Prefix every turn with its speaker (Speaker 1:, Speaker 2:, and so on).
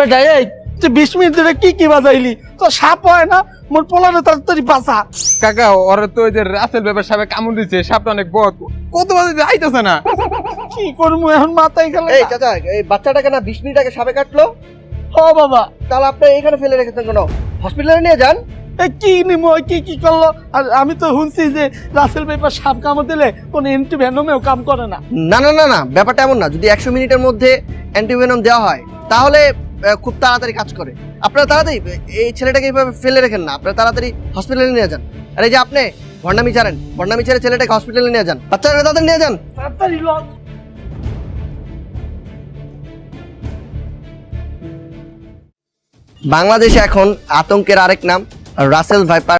Speaker 1: বেটা এই তুই 20 মিনিট ধরে কি বাজাইলি তো সাপ হয় না মোর পোলারে তাড়াতাড়ি বাঁচা।
Speaker 2: কাকা ওরে তো ওই যে রাসেল ব্যাপার সাপে কামড় দিচ্ছে, সাপটা অনেক বড়, কত বাজে আইতেছে না।
Speaker 1: কি করবো এখন মাথায় গেল।
Speaker 3: এই চাচা, এই বাচ্চাটাকে না 20 মিনিট আগে সাপে কাটলো।
Speaker 1: ও বাবা,
Speaker 3: তাহলে আপনি এখানে ফেলে রেখেছেন কেন? হসপিটালে নিয়ে যান।
Speaker 1: কি নিমো কি করলো? আর আমি তো শুনছি যে রাসেল পেপার সাপ কামড় দিলে কোন অ্যান্টিভেনমেও কাম করে না।
Speaker 3: না না না না, ব্যাপারটা এমন না। যদি 100 মিনিটের মধ্যে অ্যান্টিভেনম দেওয়া হয় তাহলে খুব তাড়াতাড়ি কাজ করে। আপনারা তাড়াতাড়ি এই ছেলেটাকে এইভাবে ফেলে রেখেন না, আপনারা তাড়াতাড়ি হসপিটালে নিয়ে যান। আর এই যে আপনি ভণ্ডামি ছেড়ে ছেলেটাকে হসপিটালে নিয়ে যান, বাচ্চাটাকে তাড়াতাড়ি নিয়ে যান।
Speaker 1: তাড়াতাড়ি লজ।
Speaker 3: বাংলাদেশে এখন আতঙ্কের আরেক নাম রাসেল ভাইপার।